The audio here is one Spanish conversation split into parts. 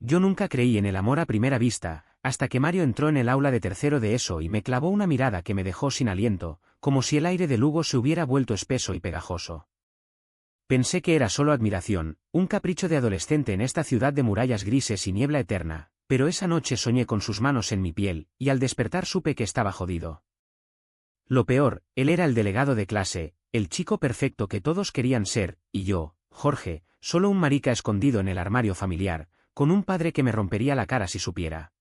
Yo nunca creí en el amor a primera vista, hasta que Mario entró en el aula de tercero de ESO y me clavó una mirada que me dejó sin aliento, como si el aire de Lugo se hubiera vuelto espeso y pegajoso. Pensé que era solo admiración, un capricho de adolescente en esta ciudad de murallas grises y niebla eterna, pero esa noche soñé con sus manos en mi piel, y al despertar supe que estaba jodido. Lo peor, él era el delegado de clase, el chico perfecto que todos querían ser, y yo, Jorge, solo un marica escondido en el armario familiar, con un padre que me rompería la cara si supiera.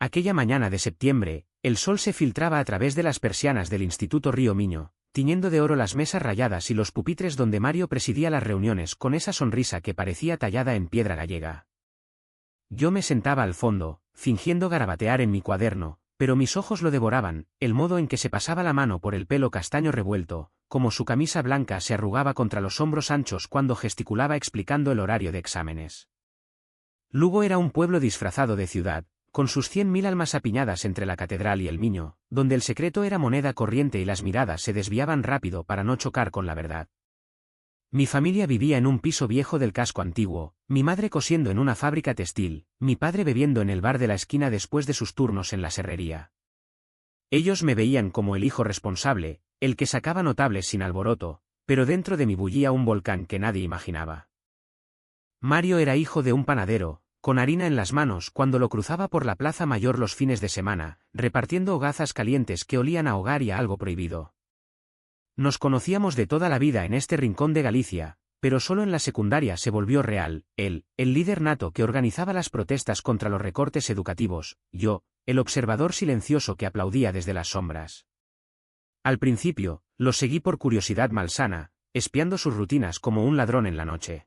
Aquella mañana de septiembre, el sol se filtraba a través de las persianas del Instituto Río Miño, tiñendo de oro las mesas rayadas y los pupitres donde Mario presidía las reuniones con esa sonrisa que parecía tallada en piedra gallega. Yo me sentaba al fondo, fingiendo garabatear en mi cuaderno, pero mis ojos lo devoraban, el modo en que se pasaba la mano por el pelo castaño revuelto, como su camisa blanca se arrugaba contra los hombros anchos cuando gesticulaba explicando el horario de exámenes. Lugo era un pueblo disfrazado de ciudad, con sus 100.000 almas apiñadas entre la catedral y el Miño, donde el secreto era moneda corriente y las miradas se desviaban rápido para no chocar con la verdad. Mi familia vivía en un piso viejo del casco antiguo, mi madre cosiendo en una fábrica textil, mi padre bebiendo en el bar de la esquina después de sus turnos en la serrería. Ellos me veían como el hijo responsable, el que sacaba notables sin alboroto, pero dentro de mí bullía un volcán que nadie imaginaba. Mario era hijo de un panadero, con harina en las manos cuando lo cruzaba por la plaza mayor los fines de semana, repartiendo hogazas calientes que olían a hogar y a algo prohibido. Nos conocíamos de toda la vida en este rincón de Galicia, pero solo en la secundaria se volvió real, él, el líder nato que organizaba las protestas contra los recortes educativos, yo, el observador silencioso que aplaudía desde las sombras. Al principio, lo seguí por curiosidad malsana, espiando sus rutinas como un ladrón en la noche.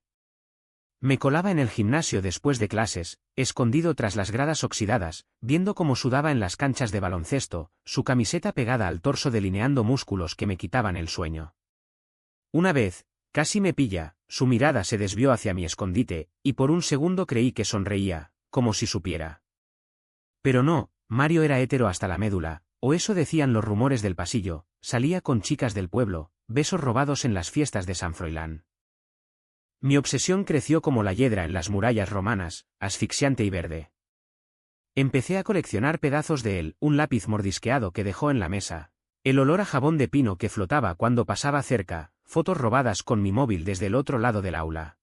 Me colaba en el gimnasio después de clases, escondido tras las gradas oxidadas, viendo cómo sudaba en las canchas de baloncesto, su camiseta pegada al torso delineando músculos que me quitaban el sueño. Una vez, casi me pilla, su mirada se desvió hacia mi escondite, y por un segundo creí que sonreía, como si supiera. Pero no, Mario era hétero hasta la médula, o eso decían los rumores del pasillo, salía con chicas del pueblo, besos robados en las fiestas de San Froilán. Mi obsesión creció como la hiedra en las murallas romanas, asfixiante y verde. Empecé a coleccionar pedazos de él, un lápiz mordisqueado que dejó en la mesa, el olor a jabón de pino que flotaba cuando pasaba cerca, fotos robadas con mi móvil desde el otro lado del aula.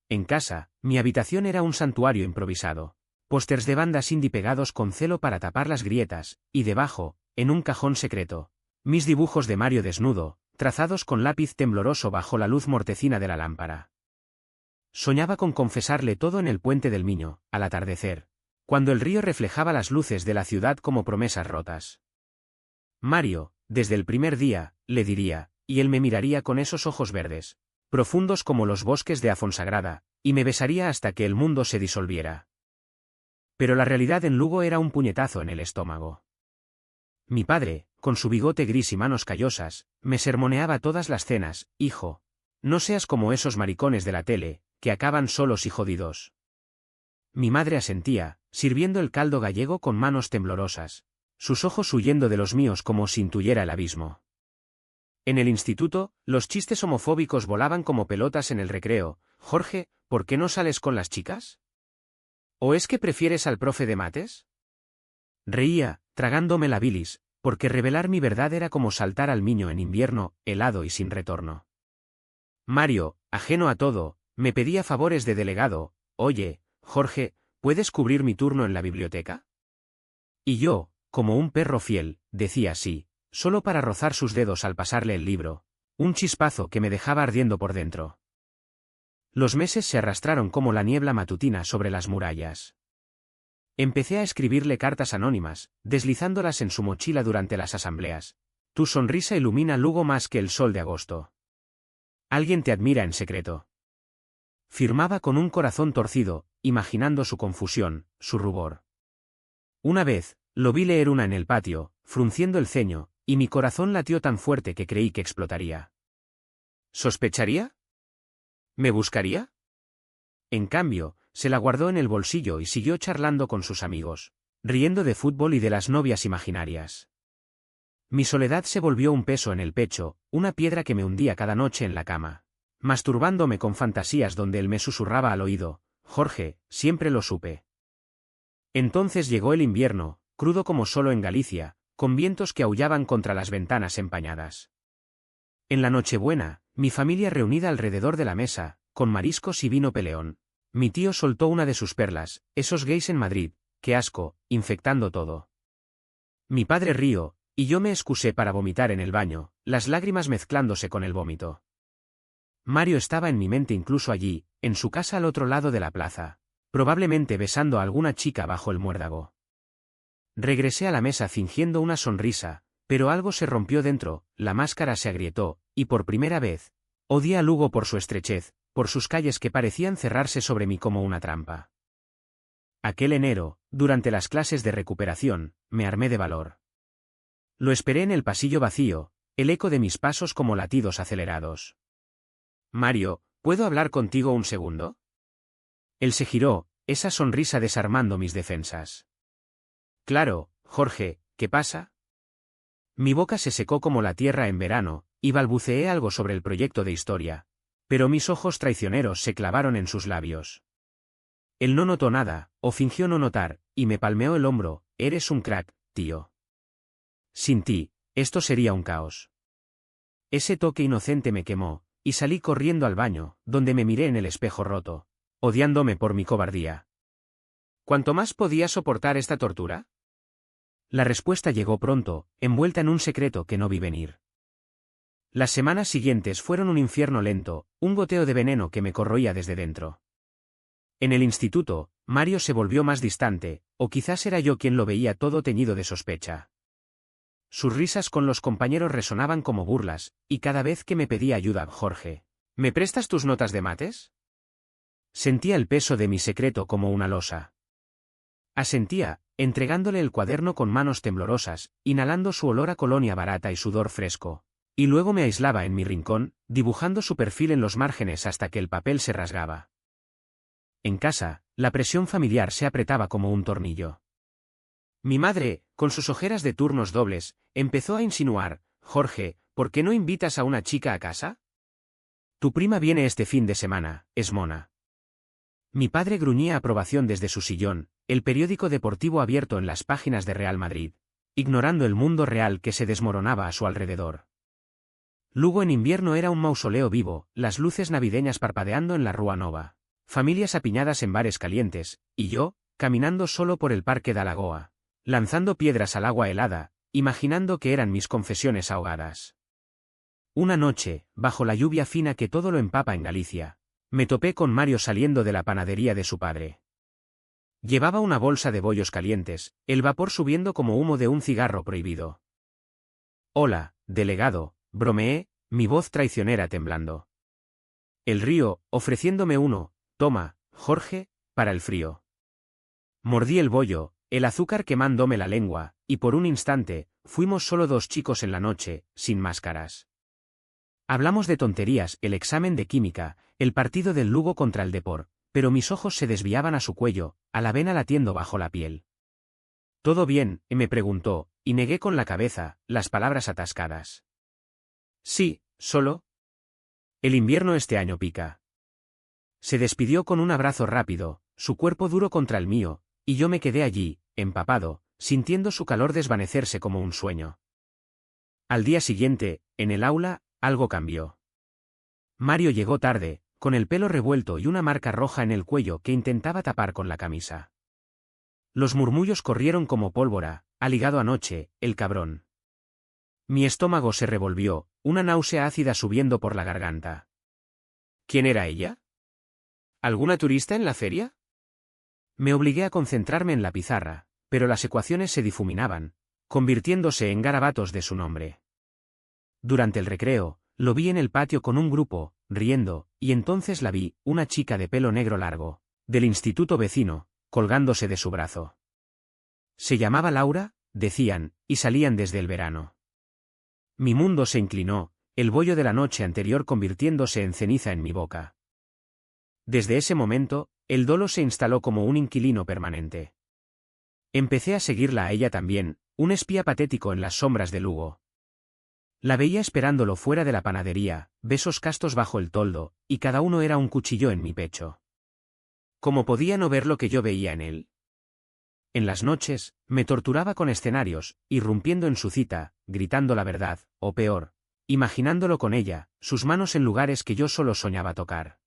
En casa, mi habitación era un santuario improvisado, pósters de bandas indie pegados con celo para tapar las grietas, y debajo, en un cajón secreto, mis dibujos de Mario desnudo, trazados con lápiz tembloroso bajo la luz mortecina de la lámpara. Soñaba con confesarle todo en el puente del Miño, al atardecer, cuando el río reflejaba las luces de la ciudad como promesas rotas. Mario, desde el primer día, le diría, y él me miraría con esos ojos verdes, profundos como los bosques de Afonsagrada, y me besaría hasta que el mundo se disolviera. Pero la realidad en Lugo era un puñetazo en el estómago. Mi padre, con su bigote gris y manos callosas, me sermoneaba todas las cenas: hijo, no seas como esos maricones de la tele, que acaban solos y jodidos. Mi madre asentía, sirviendo el caldo gallego con manos temblorosas, sus ojos huyendo de los míos como si intuyera el abismo. En el instituto, los chistes homofóbicos volaban como pelotas en el recreo: Jorge, ¿por qué no sales con las chicas? ¿O es que prefieres al profe de mates? Reía, tragándome la bilis, porque revelar mi verdad era como saltar al Miño en invierno, helado y sin retorno. Mario, ajeno a todo, me pedía favores de delegado: oye, Jorge, ¿puedes cubrir mi turno en la biblioteca? Y yo, como un perro fiel, decía sí, solo para rozar sus dedos al pasarle el libro, un chispazo que me dejaba ardiendo por dentro. Los meses se arrastraron como la niebla matutina sobre las murallas. Empecé a escribirle cartas anónimas, deslizándolas en su mochila durante las asambleas. Tu sonrisa ilumina Lugo más que el sol de agosto. Alguien te admira en secreto. Firmaba con un corazón torcido, imaginando su confusión, su rubor. Una vez, lo vi leer una en el patio, frunciendo el ceño, y mi corazón latió tan fuerte que creí que explotaría. ¿Sospecharía? ¿Me buscaría? En cambio, se la guardó en el bolsillo y siguió charlando con sus amigos, riendo de fútbol y de las novias imaginarias. Mi soledad se volvió un peso en el pecho, una piedra que me hundía cada noche en la cama, masturbándome con fantasías donde él me susurraba al oído: Jorge, siempre lo supe. Entonces llegó el invierno, crudo como solo en Galicia, con vientos que aullaban contra las ventanas empañadas. En la Nochebuena, mi familia reunida alrededor de la mesa, con mariscos y vino peleón. Mi tío soltó una de sus perlas, esos gays en Madrid, qué asco, infectando todo. Mi padre rió, y yo me excusé para vomitar en el baño, las lágrimas mezclándose con el vómito. Mario estaba en mi mente incluso allí, en su casa al otro lado de la plaza, probablemente besando a alguna chica bajo el muérdago. Regresé a la mesa fingiendo una sonrisa, pero algo se rompió dentro, la máscara se agrietó, y por primera vez, odié a Lugo por su estrechez, por sus calles que parecían cerrarse sobre mí como una trampa. Aquel enero, durante las clases de recuperación, me armé de valor. Lo esperé en el pasillo vacío, el eco de mis pasos como latidos acelerados. Mario, ¿puedo hablar contigo un segundo? Él se giró, esa sonrisa desarmando mis defensas. Claro, Jorge, ¿qué pasa? Mi boca se secó como la tierra en verano, y balbuceé algo sobre el proyecto de historia, pero mis ojos traicioneros se clavaron en sus labios. Él no notó nada, o fingió no notar, y me palmeó el hombro, eres un crack, tío. Sin ti, esto sería un caos. Ese toque inocente me quemó, y salí corriendo al baño, donde me miré en el espejo roto, odiándome por mi cobardía. ¿Cuánto más podía soportar esta tortura? La respuesta llegó pronto, envuelta en un secreto que no vi venir. Las semanas siguientes fueron un infierno lento, un goteo de veneno que me corroía desde dentro. En el instituto, Mario se volvió más distante, o quizás era yo quien lo veía todo teñido de sospecha. Sus risas con los compañeros resonaban como burlas, y cada vez que me pedía ayuda, Jorge, ¿me prestas tus notas de mates? Sentía el peso de mi secreto como una losa. Asentía, entregándole el cuaderno con manos temblorosas, inhalando su olor a colonia barata y sudor fresco, y luego me aislaba en mi rincón, dibujando su perfil en los márgenes hasta que el papel se rasgaba. En casa, la presión familiar se apretaba como un tornillo. Mi madre, con sus ojeras de turnos dobles, empezó a insinuar, Jorge, ¿por qué no invitas a una chica a casa? Tu prima viene este fin de semana, es mona. Mi padre gruñía aprobación desde su sillón, el periódico deportivo abierto en las páginas de Real Madrid, ignorando el mundo real que se desmoronaba a su alrededor. Lugo en invierno era un mausoleo vivo, las luces navideñas parpadeando en la Rúa Nova, familias apiñadas en bares calientes, y yo, caminando solo por el parque de Alagoa, lanzando piedras al agua helada, imaginando que eran mis confesiones ahogadas. Una noche, bajo la lluvia fina que todo lo empapa en Galicia, me topé con Mario saliendo de la panadería de su padre. Llevaba una bolsa de bollos calientes, el vapor subiendo como humo de un cigarro prohibido. Hola, delegado, bromeé, mi voz traicionera temblando. El río, ofreciéndome uno, toma, Jorge, para el frío. Mordí el bollo, el azúcar quemándome la lengua, y por un instante, fuimos solo dos chicos en la noche, sin máscaras. Hablamos de tonterías, el examen de química, el partido del Lugo contra el Depor, pero mis ojos se desviaban a su cuello, a la vena latiendo bajo la piel. ¿Todo bien?, me preguntó, y negué con la cabeza, las palabras atascadas. Sí, solo. El invierno este año pica. Se despidió con un abrazo rápido, su cuerpo duro contra el mío, y yo me quedé allí, empapado, sintiendo su calor desvanecerse como un sueño. Al día siguiente, en el aula, algo cambió. Mario llegó tarde, con el pelo revuelto y una marca roja en el cuello que intentaba tapar con la camisa. Los murmullos corrieron como pólvora, ha ligado anoche, el cabrón. Mi estómago se revolvió, una náusea ácida subiendo por la garganta. ¿Quién era ella? ¿Alguna turista en la feria? Me obligué a concentrarme en la pizarra, pero las ecuaciones se difuminaban, convirtiéndose en garabatos de su nombre. Durante el recreo, lo vi en el patio con un grupo, riendo, y entonces la vi, una chica de pelo negro largo, del instituto vecino, colgándose de su brazo. Se llamaba Laura, decían, y salían desde el verano. Mi mundo se inclinó, el bollo de la noche anterior convirtiéndose en ceniza en mi boca. Desde ese momento, el dolo se instaló como un inquilino permanente. Empecé a seguirla a ella también, un espía patético en las sombras de Lugo. La veía esperándolo fuera de la panadería, besos castos bajo el toldo, y cada uno era un cuchillo en mi pecho. ¿Cómo podía no ver lo que yo veía en él? En las noches, me torturaba con escenarios, irrumpiendo en su cita, gritando la verdad, o peor, imaginándolo con ella, sus manos en lugares que yo solo soñaba tocar.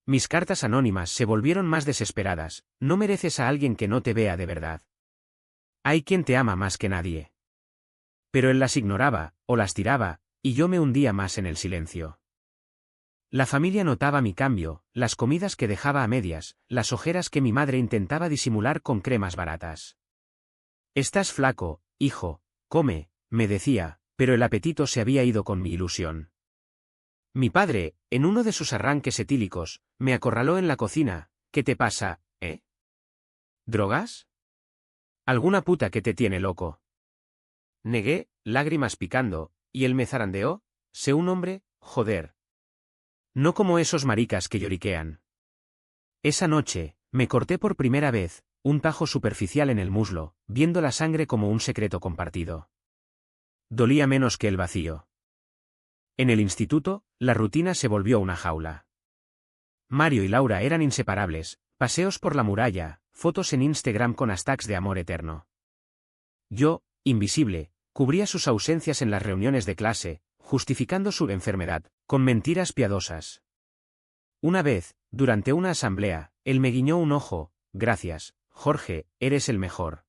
Mis cartas anónimas se volvieron más desesperadas: no mereces a alguien que no te vea de verdad. Hay quien te ama más que nadie. Pero él las ignoraba, o las tiraba, y yo me hundía más en el silencio. La familia notaba mi cambio, las comidas que dejaba a medias, las ojeras que mi madre intentaba disimular con cremas baratas. Estás flaco, hijo, come, me decía, pero el apetito se había ido con mi ilusión. Mi padre, en uno de sus arranques etílicos, me acorraló en la cocina. ¿Qué te pasa, eh? ¿Drogas? ¿Alguna puta que te tiene loco? Negué, lágrimas picando, y él me zarandeó: sé un hombre, joder. No como esos maricas que lloriquean. Esa noche, me corté por primera vez, un tajo superficial en el muslo, viendo la sangre como un secreto compartido. Dolía menos que el vacío. En el instituto, la rutina se volvió una jaula. Mario y Laura eran inseparables: paseos por la muralla, fotos en Instagram con hashtags de amor eterno. Yo, invisible, cubría sus ausencias en las reuniones de clase, justificando su enfermedad, con mentiras piadosas. Una vez, durante una asamblea, él me guiñó un ojo: gracias, Jorge, eres el mejor.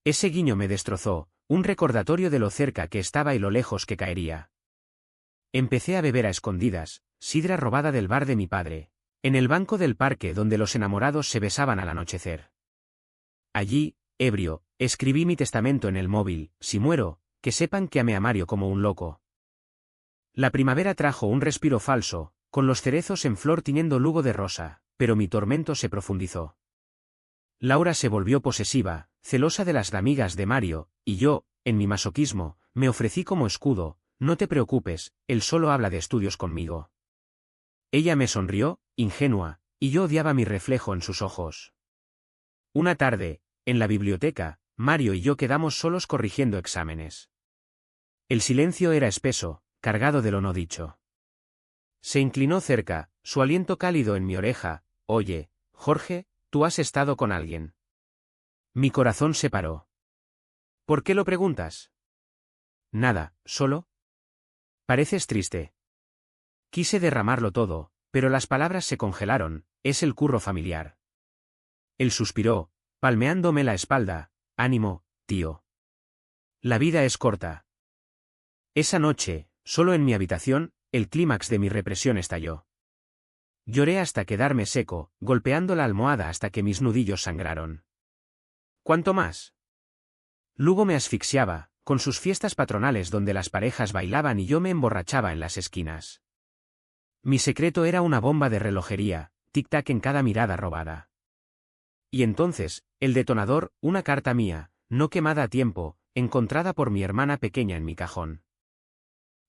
Ese guiño me destrozó, un recordatorio de lo cerca que estaba y lo lejos que caería. Empecé a beber a escondidas, sidra robada del bar de mi padre, en el banco del parque donde los enamorados se besaban al anochecer. Allí, ebrio, escribí mi testamento en el móvil: si muero, que sepan que amé a Mario como un loco. La primavera trajo un respiro falso, con los cerezos en flor tiñendo Lugo de rosa, pero mi tormento se profundizó. Laura se volvió posesiva, celosa de las amigas de Mario, y yo, en mi masoquismo, me ofrecí como escudo: no te preocupes, él solo habla de estudios conmigo. Ella me sonrió, ingenua, y yo odiaba mi reflejo en sus ojos. Una tarde, en la biblioteca, Mario y yo quedamos solos corrigiendo exámenes. El silencio era espeso, cargado de lo no dicho. Se inclinó cerca, su aliento cálido en mi oreja: oye, Jorge, ¿tú has estado con alguien? Mi corazón se paró. ¿Por qué lo preguntas? Nada, solo. Pareces triste. Quise derramarlo todo, pero las palabras se congelaron: es el curro familiar. Él suspiró, palmeándome la espalda: ánimo, tío. La vida es corta. Esa noche, solo en mi habitación, el clímax de mi represión estalló. Lloré hasta quedarme seco, golpeando la almohada hasta que mis nudillos sangraron. ¿Cuánto más? Lugo me asfixiaba, con sus fiestas patronales donde las parejas bailaban y yo me emborrachaba en las esquinas. Mi secreto era una bomba de relojería, tic-tac en cada mirada robada. Y entonces, el detonador: una carta mía, no quemada a tiempo, encontrada por mi hermana pequeña en mi cajón.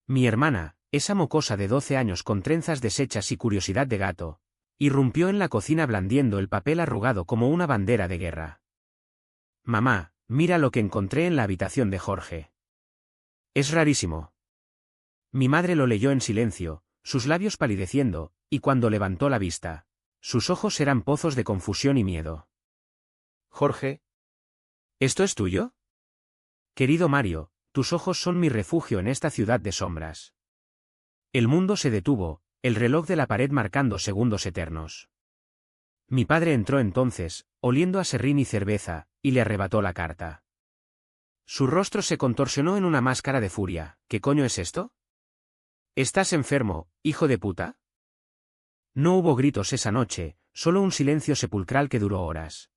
Mi hermana, esa mocosa de 12 años con trenzas deshechas y curiosidad de gato, irrumpió en la cocina blandiendo el papel arrugado como una bandera de guerra. Mamá, mira lo que encontré en la habitación de Jorge. Es rarísimo. Mi madre lo leyó en silencio, sus labios palideciendo, y cuando levantó la vista, sus ojos eran pozos de confusión y miedo. Jorge. ¿Esto es tuyo? Querido Mario, tus ojos son mi refugio en esta ciudad de sombras. El mundo se detuvo, el reloj de la pared marcando segundos eternos. Mi padre entró entonces, oliendo a serrín y cerveza, y le arrebató la carta. Su rostro se contorsionó en una máscara de furia: ¿qué coño es esto? ¿Estás enfermo, hijo de puta? No hubo gritos esa noche, solo un silencio sepulcral que duró horas.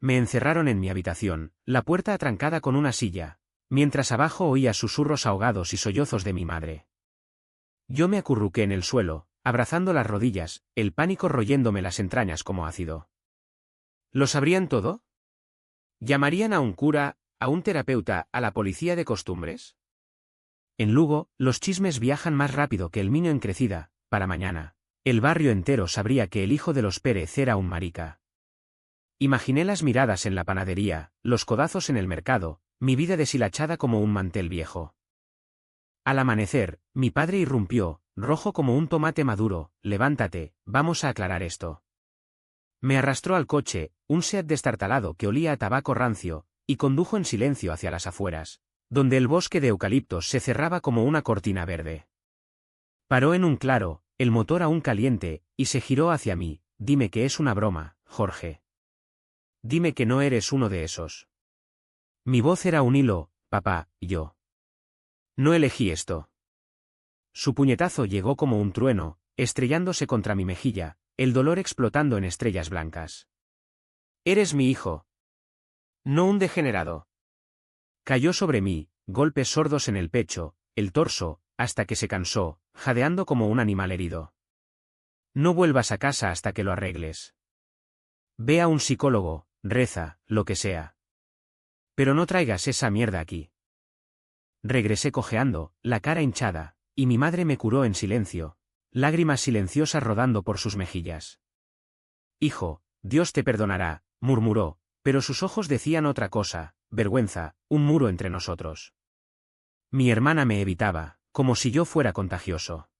Me encerraron en mi habitación, la puerta atrancada con una silla, mientras abajo oía susurros ahogados y sollozos de mi madre. Yo me acurruqué en el suelo, abrazando las rodillas, el pánico royéndome las entrañas como ácido. ¿Lo sabrían todo? ¿Llamarían a un cura, a un terapeuta, a la policía de costumbres? En Lugo, los chismes viajan más rápido que el miño en crecida: para mañana, el barrio entero sabría que el hijo de los Pérez era un marica. Imaginé las miradas en la panadería, los codazos en el mercado, mi vida deshilachada como un mantel viejo. Al amanecer, mi padre irrumpió, rojo como un tomate maduro: levántate, vamos a aclarar esto. Me arrastró al coche, un Seat destartalado que olía a tabaco rancio, y condujo en silencio hacia las afueras, donde el bosque de eucaliptos se cerraba como una cortina verde. Paró en un claro, el motor aún caliente, y se giró hacia mí. Dime que es una broma, Jorge. Dime que no eres uno de esos. Mi voz era un hilo, papá, yo. No elegí esto. Su puñetazo llegó como un trueno, estrellándose contra mi mejilla, el dolor explotando en estrellas blancas. Eres mi hijo. No un degenerado. Cayó sobre mí, golpes sordos en el pecho, el torso, hasta que se cansó, jadeando como un animal herido. No vuelvas a casa hasta que lo arregles. Ve a un psicólogo, reza, lo que sea. Pero no traigas esa mierda aquí. Regresé cojeando, la cara hinchada, y mi madre me curó en silencio, lágrimas silenciosas rodando por sus mejillas. Hijo, Dios te perdonará, murmuró, pero sus ojos decían otra cosa, vergüenza, un muro entre nosotros. Mi hermana me evitaba, como si yo fuera contagioso.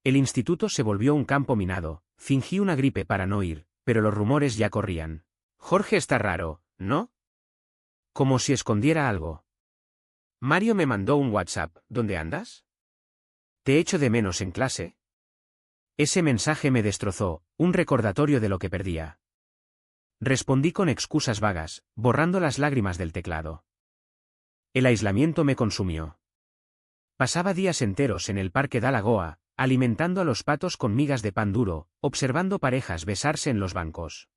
El instituto se volvió un campo minado, fingí una gripe para no ir, pero los rumores ya corrían. Jorge está raro, ¿no? Como si escondiera algo. Mario me mandó un WhatsApp, ¿dónde andas? Te echo de menos en clase. Ese mensaje me destrozó, un recordatorio de lo que perdía. Respondí con excusas vagas, borrando las lágrimas del teclado. El aislamiento me consumió. Pasaba días enteros en el parque da Lagoa, alimentando a los patos con migas de pan duro, observando parejas besarse en los bancos.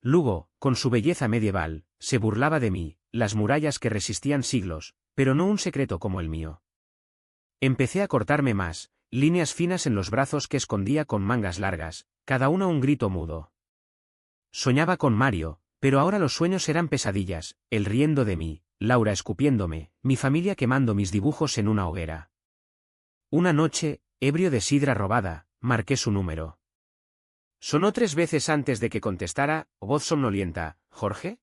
Lugo, con su belleza medieval, se burlaba de mí, las murallas que resistían siglos, pero no un secreto como el mío. Empecé a cortarme más, líneas finas en los brazos que escondía con mangas largas, cada una un grito mudo. Soñaba con Mario, pero ahora los sueños eran pesadillas, él riendo de mí, Laura escupiéndome, mi familia quemando mis dibujos en una hoguera. Una noche, ebrio de sidra robada, marqué su número. Sonó 3 veces antes de que contestara, voz somnolienta, ¿Jorge?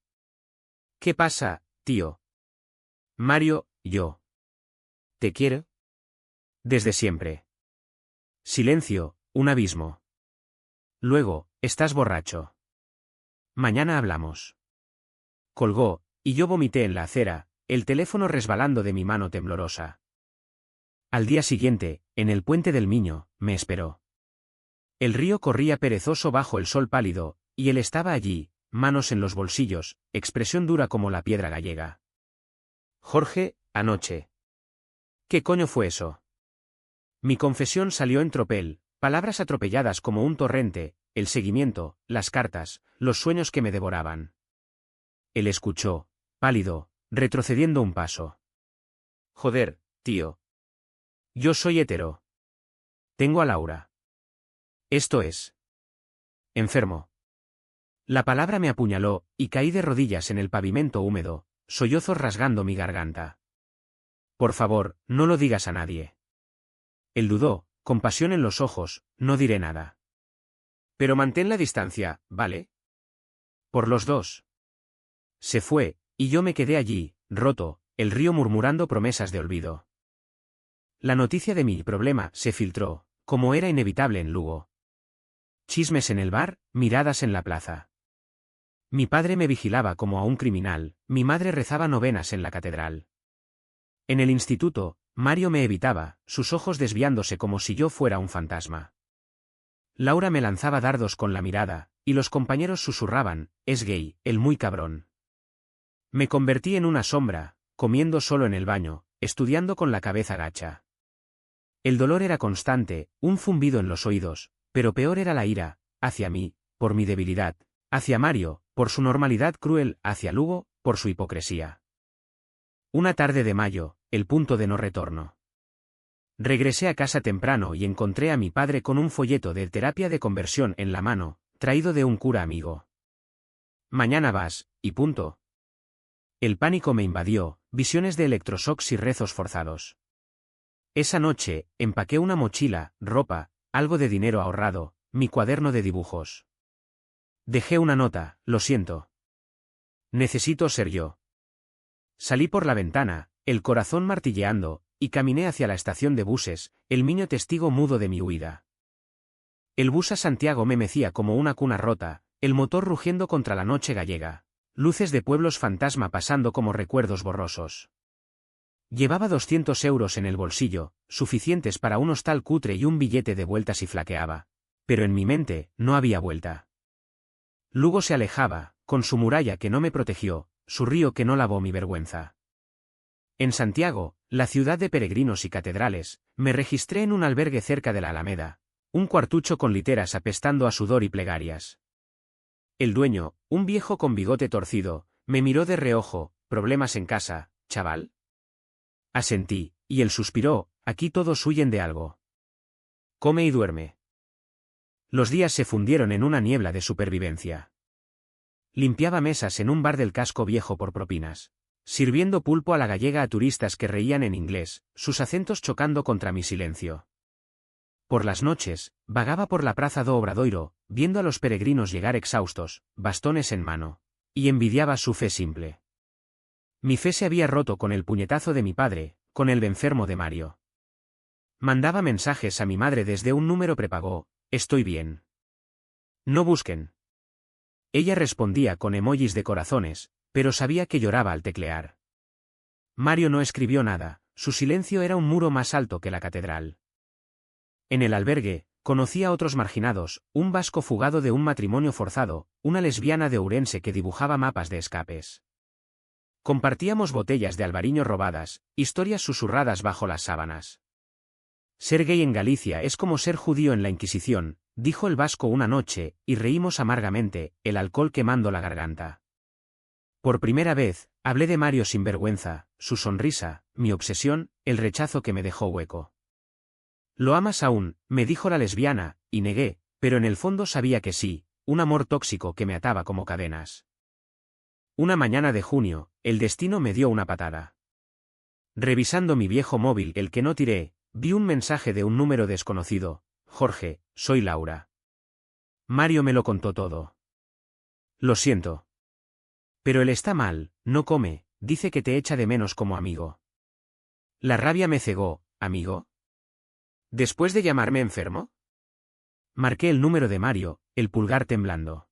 ¿Qué pasa, tío? Mario, yo. ¿Te quiero? Desde siempre. Silencio, un abismo. Luego, estás borracho. Mañana hablamos. Colgó, y yo vomité en la acera, el teléfono resbalando de mi mano temblorosa. Al día siguiente, en el puente del Miño, me esperó. El río corría perezoso bajo el sol pálido, y él estaba allí, manos en los bolsillos, expresión dura como la piedra gallega. Jorge, anoche. ¿Qué coño fue eso? Mi confesión salió en tropel, palabras atropelladas como un torrente, el seguimiento, las cartas, los sueños que me devoraban. Él escuchó, pálido, retrocediendo un paso. Joder, tío. Yo soy hetero. Tengo a Laura. Esto es. Enfermo. La palabra me apuñaló, y caí de rodillas en el pavimento húmedo, sollozos rasgando mi garganta. Por favor, no lo digas a nadie. Él dudó, con pasión en los ojos, no diré nada. Pero mantén la distancia, ¿vale? Por los dos. Se fue, y yo me quedé allí, roto, el río murmurando promesas de olvido. La noticia de mi problema se filtró, como era inevitable en Lugo. Chismes en el bar, miradas en la plaza. Mi padre me vigilaba como a un criminal, mi madre rezaba novenas en la catedral. En el instituto, Mario me evitaba, sus ojos desviándose como si yo fuera un fantasma. Laura me lanzaba dardos con la mirada, y los compañeros susurraban, es gay, el muy cabrón. Me convertí en una sombra, comiendo solo en el baño, estudiando con la cabeza gacha. El dolor era constante, un zumbido en los oídos, pero peor era la ira, hacia mí, por mi debilidad, hacia Mario, por su normalidad cruel, hacia Lugo, por su hipocresía. Una tarde de mayo, el punto de no retorno. Regresé a casa temprano y encontré a mi padre con un folleto de terapia de conversión en la mano, traído de un cura amigo. Mañana vas, y punto. El pánico me invadió, visiones de electroshocks y rezos forzados. Esa noche, empaqué una mochila, ropa, algo de dinero ahorrado, mi cuaderno de dibujos. Dejé una nota, lo siento. Necesito ser yo. Salí por la ventana, el corazón martilleando, y caminé hacia la estación de buses, el Miño testigo mudo de mi huida. El bus a Santiago me mecía como una cuna rota, El motor rugiendo contra la noche gallega. Luces de pueblos fantasma pasando como recuerdos borrosos. Llevaba 200 euros en el bolsillo, suficientes para un hostal cutre y un billete de vuelta si flaqueaba. Pero en mi mente, no había vuelta. Lugo se alejaba, con su muralla que no me protegió, su río que no lavó mi vergüenza. En Santiago, la ciudad de peregrinos y catedrales, me registré en un albergue cerca de la Alameda, un cuartucho con literas apestando a sudor y plegarias. El dueño, un viejo con bigote torcido, me miró de reojo. ¿Problemas en casa, chaval? Asentí, y él suspiró. Aquí todos huyen de algo. Come y duerme. Los días se fundieron en una niebla de supervivencia. Limpiaba mesas en un bar del casco viejo por propinas, sirviendo pulpo a la gallega a turistas que reían en inglés, sus acentos chocando contra mi silencio. Por las noches, vagaba por la Praza do Obradoiro, viendo a los peregrinos llegar exhaustos, bastones en mano, y envidiaba su fe simple. Mi fe se había roto con el puñetazo de mi padre, con el enfermo de Mario. Mandaba mensajes a mi madre desde un número prepago: estoy bien. No busquen. Ella respondía con emojis de corazones, pero sabía que lloraba al teclear. Mario no escribió nada, su silencio era un muro más alto que la catedral. En el albergue, conocí a otros marginados, un vasco fugado de un matrimonio forzado, una lesbiana de Ourense que dibujaba mapas de escapes. Compartíamos botellas de albariño robadas, historias susurradas bajo las sábanas. Ser gay en Galicia es como ser judío en la Inquisición, dijo el vasco una noche, y reímos amargamente, el alcohol quemando la garganta. Por primera vez, hablé de Mario sin vergüenza, su sonrisa, mi obsesión, el rechazo que me dejó hueco. ¿Lo amas aún?, me dijo la lesbiana, y negué, pero en el fondo sabía que sí, un amor tóxico que me ataba como cadenas. Una mañana de junio, el destino me dio una patada. Revisando mi viejo móvil, el que no tiré, vi un mensaje de un número desconocido: Jorge, soy Laura. Mario me lo contó todo. Lo siento. Pero él está mal, no come, dice que te echa de menos como amigo. La rabia me cegó. ¿Amigo? ¿Después de llamarme enfermo? Marqué el número de Mario, el pulgar temblando.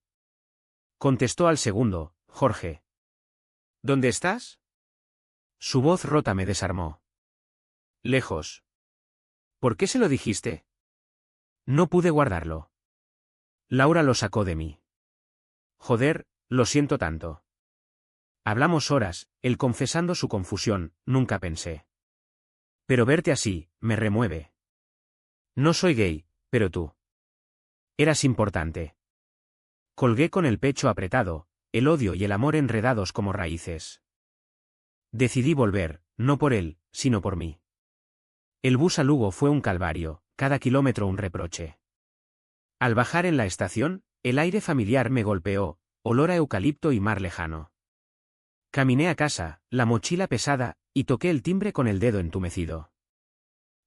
Contestó al segundo: Jorge. ¿Dónde estás? Su voz rota me desarmó. Lejos. ¿Por qué se lo dijiste? No pude guardarlo. Laura lo sacó de mí. Joder, lo siento tanto. Hablamos horas, él confesando su confusión. Nunca pensé. Pero verte así, me remueve. No soy gay, pero tú. Eras importante. Colgué con el pecho apretado, el odio y el amor enredados como raíces. Decidí volver, no por él, sino por mí. El bus a Lugo fue un calvario, cada kilómetro un reproche. Al bajar en la estación, el aire familiar me golpeó, olor a eucalipto y mar lejano. Caminé a casa, la mochila pesada, y toqué el timbre con el dedo entumecido.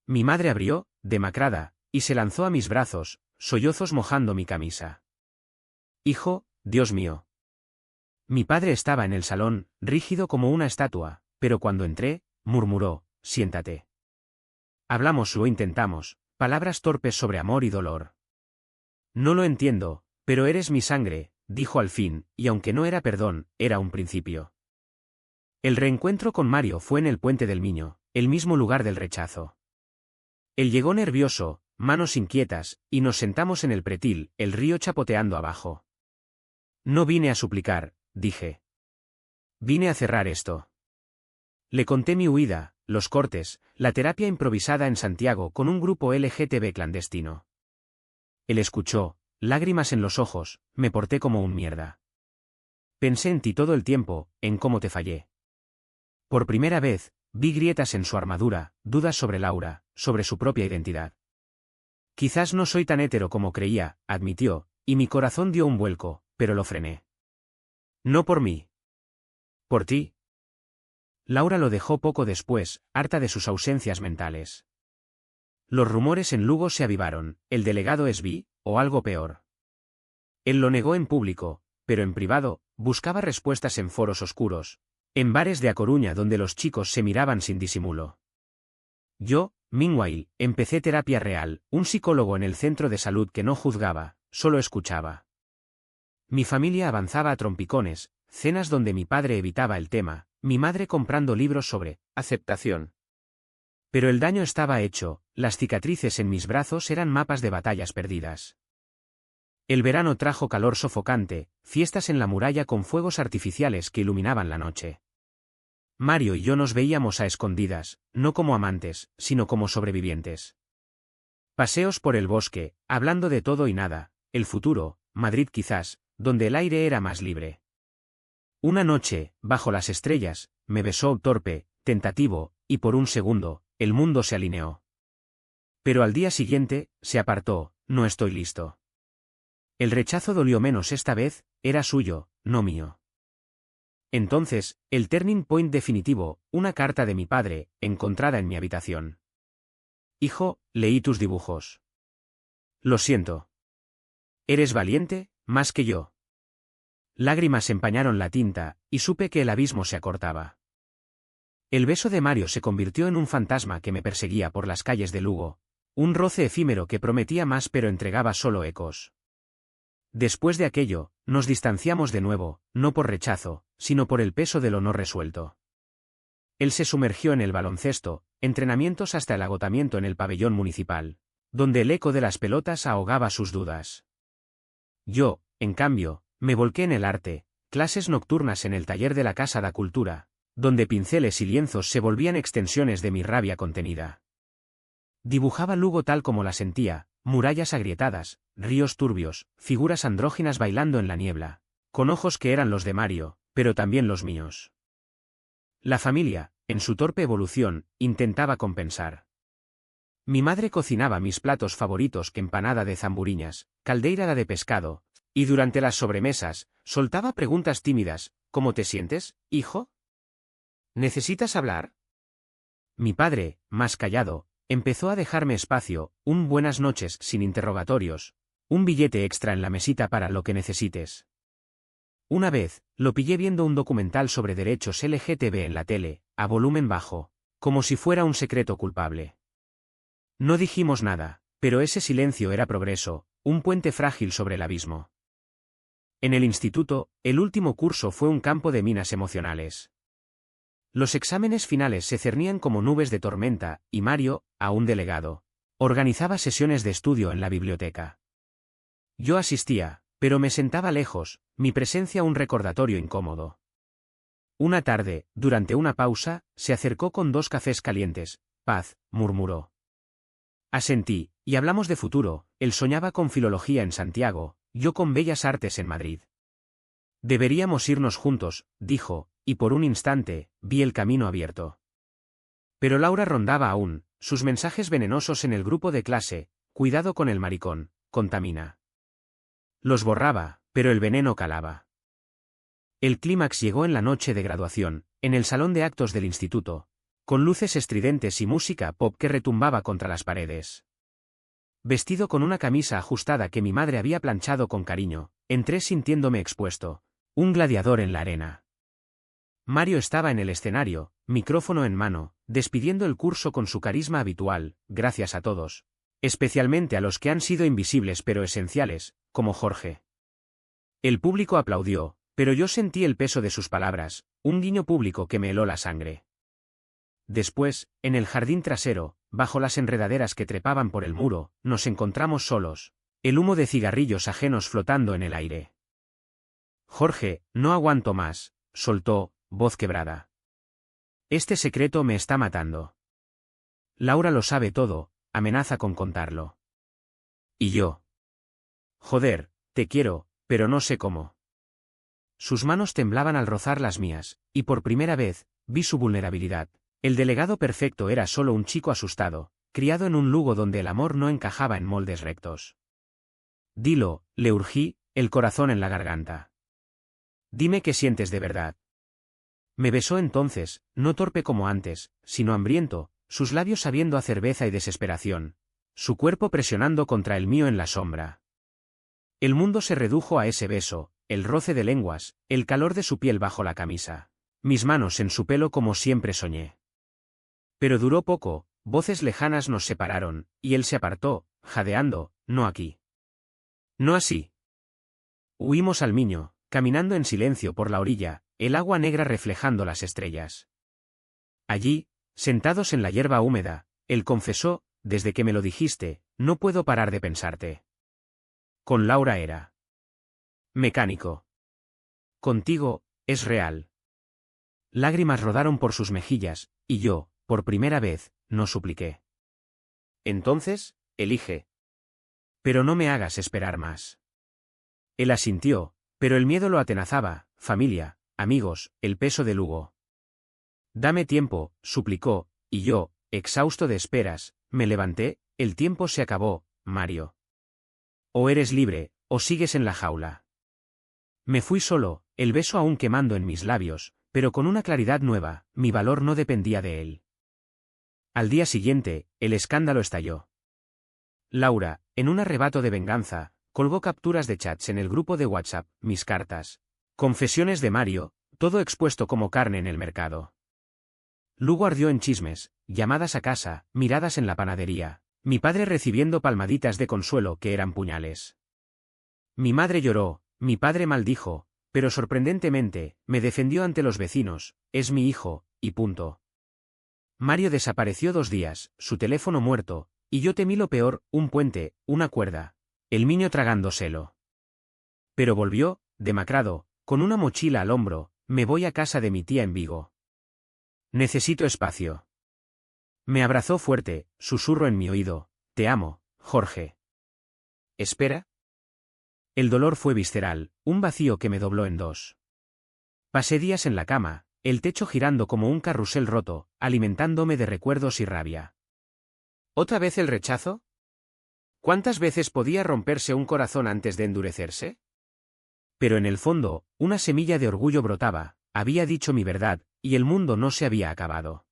Mi madre abrió, demacrada, y se lanzó a mis brazos, sollozos mojando mi camisa. Hijo, Dios mío. Mi padre estaba en el salón, rígido como una estatua, pero cuando entré, murmuró: siéntate. Hablamos, lo intentamos, palabras torpes sobre amor y dolor. No lo entiendo, pero eres mi sangre, dijo al fin, y aunque no era perdón, era un principio. El reencuentro con Mario fue en el Puente del Miño, el mismo lugar del rechazo. Él llegó nervioso, manos inquietas, y nos sentamos en el pretil, el río chapoteando abajo. No vine a suplicar, dije. Vine a cerrar esto. Le conté mi huida, los cortes, la terapia improvisada en Santiago con un grupo LGTB clandestino. Él escuchó, lágrimas en los ojos. Me porté como un mierda. Pensé en ti todo el tiempo, en cómo te fallé. Por primera vez, vi grietas en su armadura, dudas sobre Laura, sobre su propia identidad. Quizás no soy tan hétero como creía, admitió, y mi corazón dio un vuelco, pero lo frené. No por mí. Por ti. Laura lo dejó poco después, harta de sus ausencias mentales. Los rumores en Lugo se avivaron: el delegado es bi, o algo peor. Él lo negó en público, pero en privado, buscaba respuestas en foros oscuros, en bares de A Coruña donde los chicos se miraban sin disimulo. Yo, meanwhile, empecé terapia real, un psicólogo en el centro de salud que no juzgaba, solo escuchaba. Mi familia avanzaba a trompicones, cenas donde mi padre evitaba el tema, mi madre comprando libros sobre aceptación. Pero el daño estaba hecho, las cicatrices en mis brazos eran mapas de batallas perdidas. El verano trajo calor sofocante, fiestas en la muralla con fuegos artificiales que iluminaban la noche. Mario y yo nos veíamos a escondidas, no como amantes, sino como sobrevivientes. Paseos por el bosque, hablando de todo y nada, el futuro, Madrid quizás, donde el aire era más libre. Una noche, bajo las estrellas, me besó torpe, tentativo, y por un segundo, el mundo se alineó. Pero al día siguiente, se apartó, no estoy listo. El rechazo dolió menos esta vez, era suyo, no mío. Entonces, el turning point definitivo, una carta de mi padre, encontrada en mi habitación. Hijo, leí tus dibujos. Lo siento. Eres valiente, más que yo. Lágrimas empañaron la tinta, y supe que el abismo se acortaba. El beso de Mario se convirtió en un fantasma que me perseguía por las calles de Lugo, un roce efímero que prometía más pero entregaba solo ecos. Después de aquello, nos distanciamos de nuevo, no por rechazo, sino por el peso del honor resuelto. Él se sumergió en el baloncesto, entrenamientos hasta el agotamiento en el pabellón municipal, donde el eco de las pelotas ahogaba sus dudas. Yo, en cambio, me volqué en el arte, clases nocturnas en el taller de la Casa da Cultura, donde pinceles y lienzos se volvían extensiones de mi rabia contenida. Dibujaba Lugo tal como la sentía, murallas agrietadas, ríos turbios, figuras andróginas bailando en la niebla, con ojos que eran los de Mario, pero también los míos. La familia, en su torpe evolución, intentaba compensar. Mi madre cocinaba mis platos favoritos que empanada de zamburiñas, caldeirada de pescado, y durante las sobremesas, soltaba preguntas tímidas, ¿cómo te sientes, hijo? ¿Necesitas hablar? Mi padre, más callado, empezó a dejarme espacio, un buenas noches sin interrogatorios, un billete extra en la mesita para lo que necesites. Una vez, lo pillé viendo un documental sobre derechos LGTB en la tele, a volumen bajo, como si fuera un secreto culpable. No dijimos nada, pero ese silencio era progreso, un puente frágil sobre el abismo. En el instituto, el último curso fue un campo de minas emocionales. Los exámenes finales se cernían como nubes de tormenta, y Mario, aún delegado, organizaba sesiones de estudio en la biblioteca. Yo asistía, pero me sentaba lejos, mi presencia un recordatorio incómodo. Una tarde, durante una pausa, se acercó con 2 cafés calientes. Paz, murmuró. Asentí, y hablamos de futuro. Él soñaba con filología en Santiago, yo con bellas artes en Madrid. Deberíamos irnos juntos, dijo, y por un instante, vi el camino abierto. Pero Laura rondaba aún, sus mensajes venenosos en el grupo de clase, cuidado con el maricón, contamina. Los borraba, pero el veneno calaba. El clímax llegó en la noche de graduación, en el salón de actos del instituto, con luces estridentes y música pop que retumbaba contra las paredes. Vestido con una camisa ajustada que mi madre había planchado con cariño, entré sintiéndome expuesto, un gladiador en la arena. Mario estaba en el escenario, micrófono en mano, despidiendo el curso con su carisma habitual, gracias a todos, especialmente a los que han sido invisibles pero esenciales, como Jorge. El público aplaudió, pero yo sentí el peso de sus palabras, un guiño público que me heló la sangre. Después, en el jardín trasero, bajo las enredaderas que trepaban por el muro, nos encontramos solos, el humo de cigarrillos ajenos flotando en el aire. Jorge, no aguanto más, soltó, voz quebrada. Este secreto me está matando. Laura lo sabe todo, amenaza con contarlo. ¿Y yo? Joder, te quiero, pero no sé cómo. Sus manos temblaban al rozar las mías, y por primera vez, vi su vulnerabilidad. El delegado perfecto era solo un chico asustado, criado en un Lugo donde el amor no encajaba en moldes rectos. Dilo, le urgí, el corazón en la garganta. Dime qué sientes de verdad. Me besó entonces, no torpe como antes, sino hambriento, sus labios sabiendo a cerveza y desesperación, su cuerpo presionando contra el mío en la sombra. El mundo se redujo a ese beso, el roce de lenguas, el calor de su piel bajo la camisa, mis manos en su pelo como siempre soñé. Pero duró poco, voces lejanas nos separaron, y él se apartó, jadeando, no aquí. No así. Huimos al Miño, caminando en silencio por la orilla, el agua negra reflejando las estrellas. Allí, sentados en la hierba húmeda, él confesó, desde que me lo dijiste, no puedo parar de pensarte. Con Laura era mecánico. Contigo, es real. Lágrimas rodaron por sus mejillas, y yo, por primera vez, no supliqué. Entonces, elige. Pero no me hagas esperar más. Él asintió, pero el miedo lo atenazaba, familia, amigos, el peso de Lugo. Dame tiempo, suplicó, y yo, exhausto de esperas, me levanté, el tiempo se acabó, Mario. O eres libre, o sigues en la jaula. Me fui solo, el beso aún quemando en mis labios, pero con una claridad nueva, mi valor no dependía de él. Al día siguiente, el escándalo estalló. Laura, en un arrebato de venganza, colgó capturas de chats en el grupo de WhatsApp, mis cartas. Confesiones de Mario, todo expuesto como carne en el mercado. Lugo ardió en chismes, llamadas a casa, miradas en la panadería, mi padre recibiendo palmaditas de consuelo que eran puñales. Mi madre lloró, mi padre maldijo, pero sorprendentemente, me defendió ante los vecinos, es mi hijo, y punto. Mario desapareció 2 días, su teléfono muerto, y yo temí lo peor, un puente, una cuerda. El niño tragándoselo. Pero volvió, demacrado, con una mochila al hombro, me voy a casa de mi tía en Vigo. Necesito espacio. Me abrazó fuerte, susurro en mi oído, te amo, Jorge. ¿Espera? El dolor fue visceral, un vacío que me dobló en 2. Pasé días en la cama, el techo girando como un carrusel roto, alimentándome de recuerdos y rabia. ¿Otra vez el rechazo? ¿Cuántas veces podía romperse un corazón antes de endurecerse? Pero en el fondo, una semilla de orgullo brotaba, había dicho mi verdad, y el mundo no se había acabado.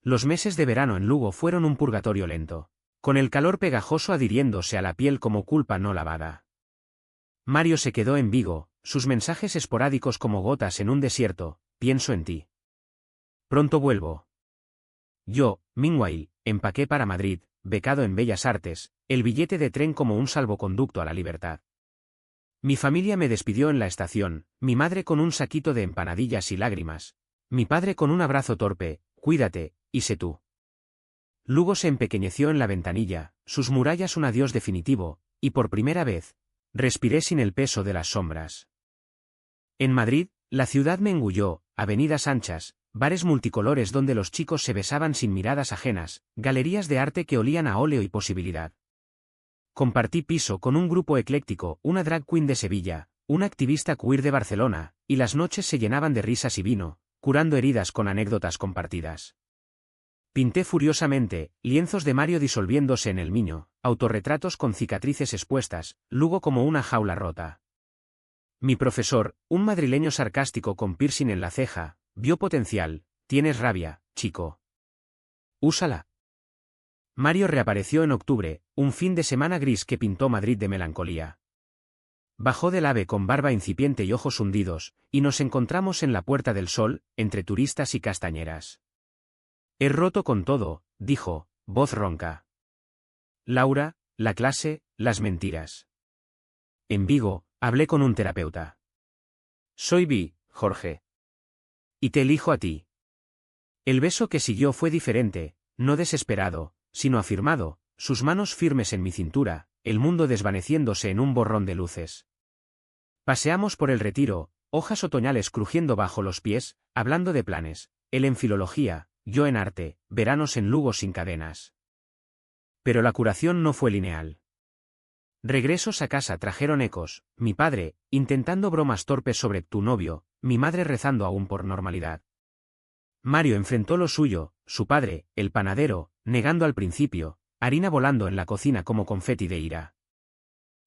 Los meses de verano en Lugo fueron un purgatorio lento, con el calor pegajoso adhiriéndose a la piel como culpa no lavada. Mario se quedó en Vigo, sus mensajes esporádicos como gotas en un desierto, pienso en ti. Pronto vuelvo. Yo, meanwhile, empaqué para Madrid, becado en Bellas Artes, el billete de tren como un salvoconducto a la libertad. Mi familia me despidió en la estación, mi madre con un saquito de empanadillas y lágrimas, mi padre con un abrazo torpe, cuídate, y sé tú. Lugo se empequeñeció en la ventanilla, sus murallas un adiós definitivo, y por primera vez, respiré sin el peso de las sombras. En Madrid, la ciudad me engulló, avenidas anchas, bares multicolores donde los chicos se besaban sin miradas ajenas, galerías de arte que olían a óleo y posibilidad. Compartí piso con un grupo ecléctico, una drag queen de Sevilla, una activista queer de Barcelona, y las noches se llenaban de risas y vino, curando heridas con anécdotas compartidas. Pinté furiosamente, lienzos de Mario disolviéndose en el Miño, autorretratos con cicatrices expuestas, Lugo como una jaula rota. Mi profesor, un madrileño sarcástico con piercing en la ceja, vio potencial, tienes rabia, chico. Úsala. Mario reapareció en octubre, un fin de semana gris que pintó Madrid de melancolía. Bajó del AVE con barba incipiente y ojos hundidos, y nos encontramos en la Puerta del Sol, entre turistas y castañeras. He roto con todo, dijo, voz ronca. Laura, la clase, las mentiras. En Vigo, hablé con un terapeuta. Soy bi, Jorge. Y te elijo a ti. El beso que siguió fue diferente, no desesperado, sino afirmado, sus manos firmes en mi cintura, el mundo desvaneciéndose en un borrón de luces. Paseamos por el Retiro, hojas otoñales crujiendo bajo los pies, hablando de planes, él en filología, yo en arte, veranos en Lugo sin cadenas. Pero la curación no fue lineal. Regresos a casa trajeron ecos, mi padre, intentando bromas torpes sobre tu novio, mi madre rezando aún por normalidad. Mario enfrentó lo suyo, su padre, el panadero, negando al principio, harina volando en la cocina como confeti de ira.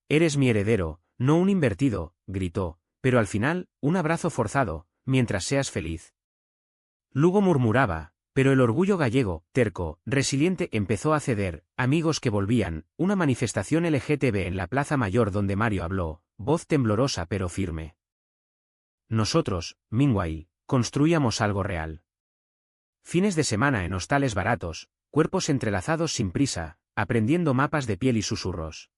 Eres mi heredero, no un invertido, gritó, pero al final, un abrazo forzado, mientras seas feliz. Lugo murmuraba, pero el orgullo gallego, terco, resiliente empezó a ceder, amigos que volvían, una manifestación LGTB en la Plaza Mayor donde Mario habló, voz temblorosa pero firme. Nosotros, meanwhile, construíamos algo real. Fines de semana en hostales baratos, cuerpos entrelazados sin prisa, aprendiendo mapas de piel y susurros.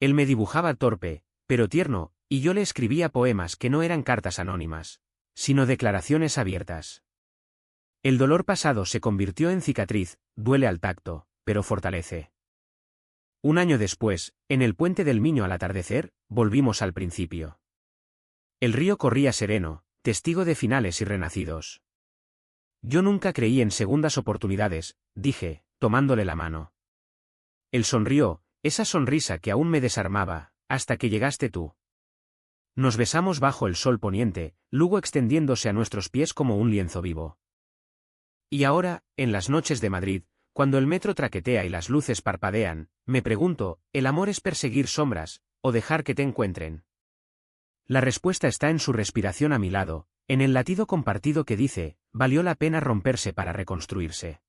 Él me dibujaba torpe, pero tierno, y yo le escribía poemas que no eran cartas anónimas, sino declaraciones abiertas. El dolor pasado se convirtió en cicatriz, duele al tacto, pero fortalece. Un año después, en el puente del Miño al atardecer, volvimos al principio. El río corría sereno, testigo de finales y renacidos. Yo nunca creí en segundas oportunidades, dije, tomándole la mano. Él sonrió, esa sonrisa que aún me desarmaba, hasta que llegaste tú. Nos besamos bajo el sol poniente, Lugo extendiéndose a nuestros pies como un lienzo vivo. Y ahora, en las noches de Madrid, cuando el metro traquetea y las luces parpadean, me pregunto, ¿el amor es perseguir sombras, o dejar que te encuentren? La respuesta está en su respiración a mi lado, en el latido compartido que dice, valió la pena romperse para reconstruirse.